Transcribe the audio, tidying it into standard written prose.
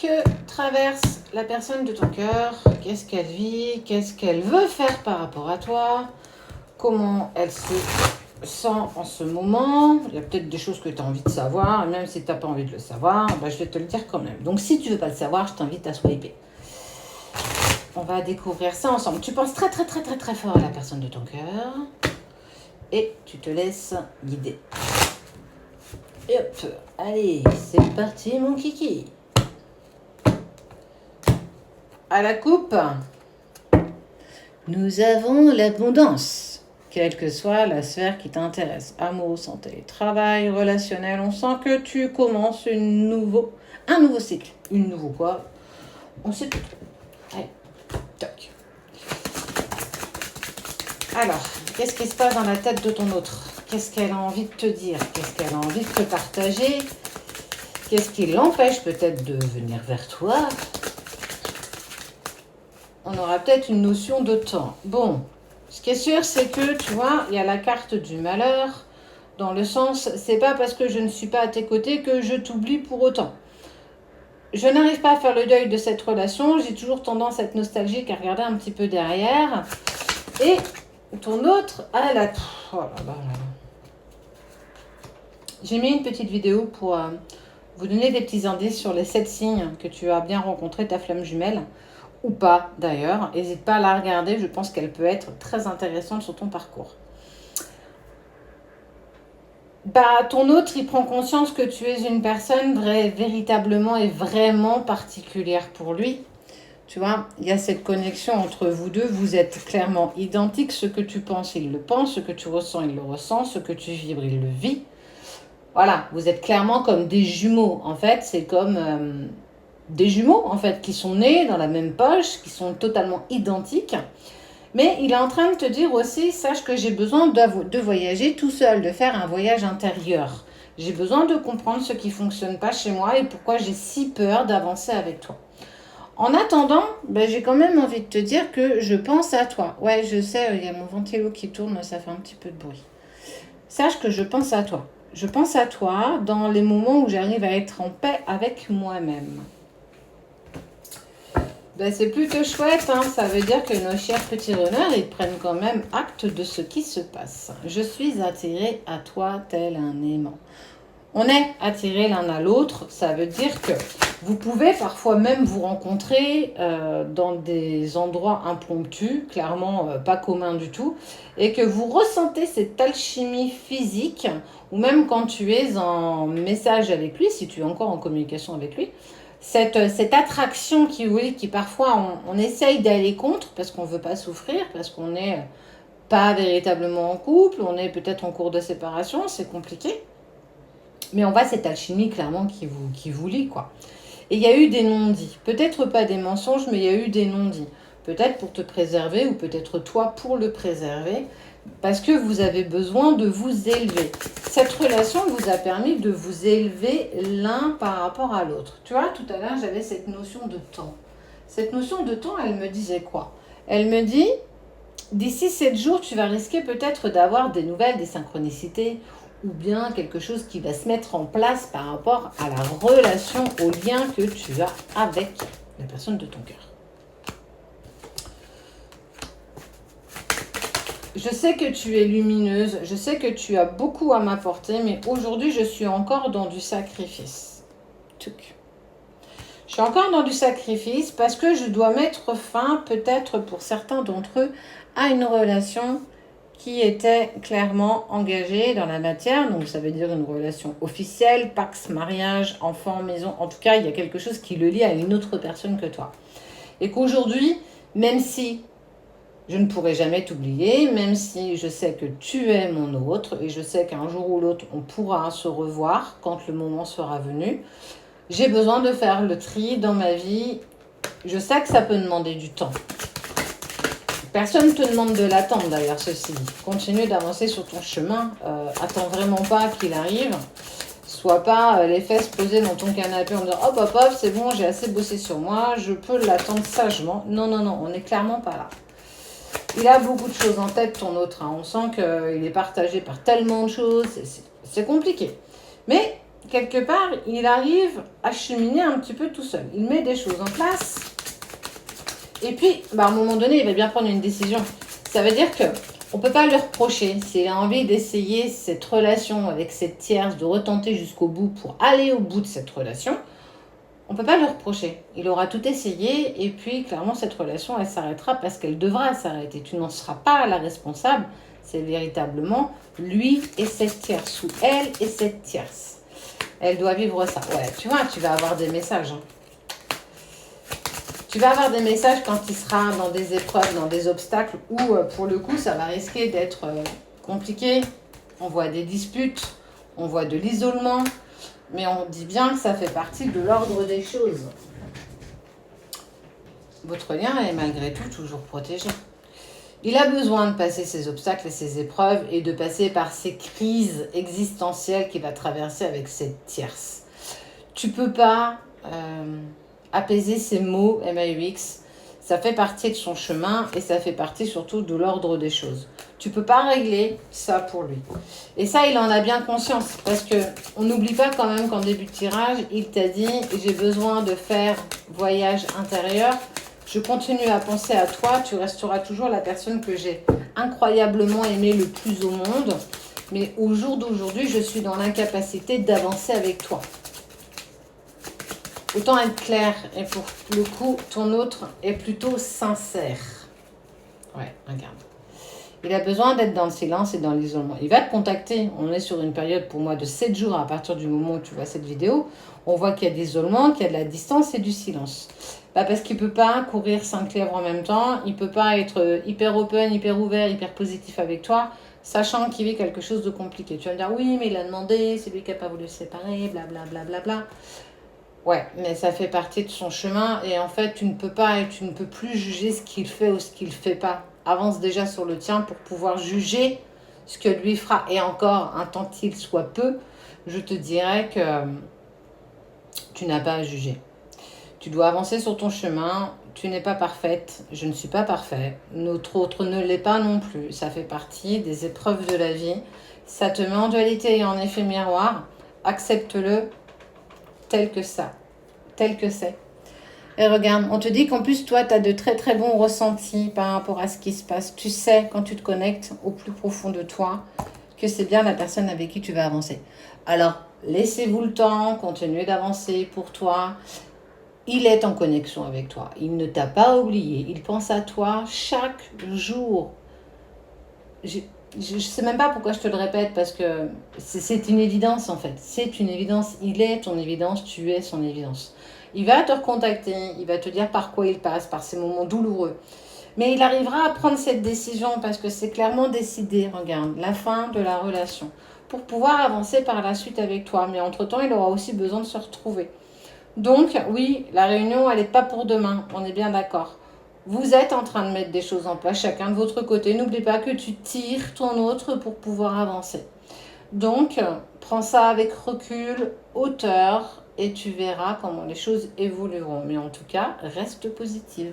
que traverse la personne de ton cœur? Qu'est-ce qu'elle vit? Qu'est-ce qu'elle veut faire par rapport à toi? Comment elle se sent en ce moment? Il y a peut-être des choses que tu as envie de savoir, et même si tu n'as pas envie de le savoir, ben je vais te le dire quand même. Donc si tu ne veux pas le savoir, je t'invite à swiper. On va découvrir ça ensemble. Tu penses très très très très très fort à la personne de ton cœur et tu te laisses guider. Et hop, allez, c'est parti mon kiki. À la coupe, nous avons l'abondance, quelle que soit la sphère qui t'intéresse. Amour, santé, travail, relationnel. On sent que tu commences un nouveau cycle. Une nouveau quoi? On sait plus. Allez, toc. Alors, qu'est-ce qui se passe dans la tête de ton autre? Qu'est-ce qu'elle a envie de te dire? Qu'est-ce qu'elle a envie de te partager? Qu'est-ce qui l'empêche peut-être de venir vers toi? On aura peut-être une notion de temps. Bon, ce qui est sûr, c'est que, tu vois, il y a la carte du malheur, dans le sens, c'est pas parce que je ne suis pas à tes côtés que je t'oublie pour autant. Je n'arrive pas à faire le deuil de cette relation, j'ai toujours tendance à être nostalgique, à regarder un petit peu derrière. Et ton autre, elle a... Oh là là là là. J'ai mis une petite vidéo pour vous donner des petits indices sur les 7 signes que tu as bien rencontré ta flamme jumelle. Ou pas d'ailleurs. N'hésite pas à la regarder, je pense qu'elle peut être très intéressante sur ton parcours. Ton autre, il prend conscience que tu es une personne véritablement et vraiment particulière pour lui. Tu vois, il y a cette connexion entre vous deux, vous êtes clairement identiques. Ce que tu penses, il le pense. Ce que tu ressens, il le ressent. Ce que tu vibres, il le vit. Voilà, vous êtes clairement comme des jumeaux. En fait, c'est comme des jumeaux, en fait, qui sont nés dans la même poche, qui sont totalement identiques. Mais il est en train de te dire aussi, sache que j'ai besoin de voyager tout seul, de faire un voyage intérieur. J'ai besoin de comprendre ce qui ne fonctionne pas chez moi et pourquoi j'ai si peur d'avancer avec toi. En attendant, j'ai quand même envie de te dire que je pense à toi. Ouais, je sais, il y a mon ventilo qui tourne, ça fait un petit peu de bruit. Sache que je pense à toi. Je pense à toi dans les moments où j'arrive à être en paix avec moi-même. C'est plutôt chouette, hein. Ça veut dire que nos chers petits runners, ils prennent quand même acte de ce qui se passe. Je suis attirée à toi tel un aimant. On est attirés l'un à l'autre, ça veut dire que vous pouvez parfois même vous rencontrer dans des endroits impromptus, clairement pas communs du tout, et que vous ressentez cette alchimie physique, ou même quand tu es en message avec lui, si tu es encore en communication avec lui, cette attraction qui parfois on essaye d'aller contre parce qu'on ne veut pas souffrir, parce qu'on n'est pas véritablement en couple, on est peut-être en cours de séparation, c'est compliqué. Mais on voit cette alchimie clairement qui vous lie, quoi. Et il y a eu des non-dits. Peut-être pas des mensonges, mais il y a eu des non-dits. Peut-être pour te préserver ou peut-être toi pour le préserver. Parce que vous avez besoin de vous élever. Cette relation vous a permis de vous élever l'un par rapport à l'autre. Tu vois, tout à l'heure, j'avais cette notion de temps. Cette notion de temps, elle me disait quoi? Elle me dit, d'ici 7 jours, tu vas risquer peut-être d'avoir des nouvelles, des synchronicités, ou bien quelque chose qui va se mettre en place par rapport à la relation, au lien que tu as avec la personne de ton cœur. Je sais que tu es lumineuse, je sais que tu as beaucoup à m'apporter, mais aujourd'hui, je suis encore dans du sacrifice. Je suis encore dans du sacrifice parce que je dois mettre fin, peut-être pour certains d'entre eux, à une relation qui était clairement engagée dans la matière. Donc, ça veut dire une relation officielle, pax, mariage, enfant, maison. En tout cas, il y a quelque chose qui le lie à une autre personne que toi. Et qu'aujourd'hui, même si je ne pourrai jamais t'oublier, même si je sais que tu es mon autre, et je sais qu'un jour ou l'autre, on pourra se revoir quand le moment sera venu, j'ai besoin de faire le tri dans ma vie. Je sais que ça peut demander du temps. Personne ne te demande de l'attendre d'ailleurs, ceci dit. Continue d'avancer sur ton chemin. Attends vraiment pas qu'il arrive. Sois pas les fesses posées dans ton canapé en disant hop hop hop, c'est bon, j'ai assez bossé sur moi, je peux l'attendre sagement. Non, non, non, on n'est clairement pas là. Il a beaucoup de choses en tête, ton autre. Hein. On sent qu'il est partagé par tellement de choses. C'est compliqué. Mais quelque part, il arrive à cheminer un petit peu tout seul. Il met des choses en place. Et puis, à un moment donné, il va bien prendre une décision. Ça veut dire que on ne peut pas lui reprocher s'il a envie d'essayer cette relation avec cette tierce, de retenter jusqu'au bout pour aller au bout de cette relation. On ne peut pas lui reprocher. Il aura tout essayé et puis clairement cette relation elle s'arrêtera parce qu'elle devra s'arrêter. Tu n'en seras pas la responsable. C'est véritablement lui et cette tierce ou elle et cette tierce. Elle doit vivre ça. Ouais, tu vois, tu vas avoir des messages. Tu vas avoir des messages quand il sera dans des épreuves, dans des obstacles où, pour le coup, ça va risquer d'être compliqué. On voit des disputes, on voit de l'isolement, mais on dit bien que ça fait partie de l'ordre des choses. Votre lien est malgré tout toujours protégé. Il a besoin de passer ces obstacles et ces épreuves et de passer par ces crises existentielles qu'il va traverser avec cette tierce. Tu ne peux pas apaiser ces mots MAUX. Ça fait partie de son chemin et ça fait partie surtout de l'ordre des choses. Tu ne peux pas régler ça pour lui. Et ça, il en a bien conscience parce qu'on n'oublie pas quand même qu'en début de tirage, il t'a dit « J'ai besoin de faire voyage intérieur. Je continue à penser à toi. Tu resteras toujours la personne que j'ai incroyablement aimée le plus au monde. Mais au jour d'aujourd'hui, je suis dans l'incapacité d'avancer avec toi. » Autant être clair, et pour le coup, ton autre est plutôt sincère. Ouais, regarde. Il a besoin d'être dans le silence et dans l'isolement. Il va te contacter. On est sur une période pour moi de 7 jours à partir du moment où tu vois cette vidéo. On voit qu'il y a de l'isolement, qu'il y a de la distance et du silence. Parce qu'il ne peut pas courir 5 lèvres en même temps. Il ne peut pas être hyper open, hyper ouvert, hyper positif avec toi, sachant qu'il vit quelque chose de compliqué. Tu vas me dire, oui, mais il a demandé, c'est lui qui n'a pas voulu se séparer, blablabla. Bla, bla, bla. Ouais, mais ça fait partie de son chemin et en fait, tu ne peux pas et tu ne peux plus juger ce qu'il fait ou ce qu'il ne fait pas. Avance déjà sur le tien pour pouvoir juger ce que lui fera. Et encore, un tant qu'il soit peu, je te dirais que tu n'as pas à juger. Tu dois avancer sur ton chemin. Tu n'es pas parfaite, je ne suis pas parfait. Notre autre ne l'est pas non plus. Ça fait partie des épreuves de la vie. Ça te met en dualité et en effet miroir. Accepte-le tel que ça, tel que c'est. Et regarde, on te dit qu'en plus, toi, tu as de très très bons ressentis par rapport à ce qui se passe. Tu sais, quand tu te connectes au plus profond de toi, que c'est bien la personne avec qui tu vas avancer. Alors, laissez-vous le temps, continuez d'avancer pour toi. Il est en connexion avec toi. Il ne t'a pas oublié. Il pense à toi chaque jour. Je ne sais même pas pourquoi je te le répète, parce que c'est une évidence en fait. C'est une évidence. Il est ton évidence, tu es son évidence. Il va te recontacter, il va te dire par quoi il passe, par ces moments douloureux. Mais il arrivera à prendre cette décision parce que c'est clairement décidé, regarde, la fin de la relation. Pour pouvoir avancer par la suite avec toi. Mais entre-temps, il aura aussi besoin de se retrouver. Donc, oui, la réunion, elle n'est pas pour demain, on est bien d'accord. Vous êtes en train de mettre des choses en place, chacun de votre côté. N'oublie pas que tu tires ton autre pour pouvoir avancer. Donc, prends ça avec recul, hauteur, et tu verras comment les choses évolueront. Mais en tout cas, reste positive.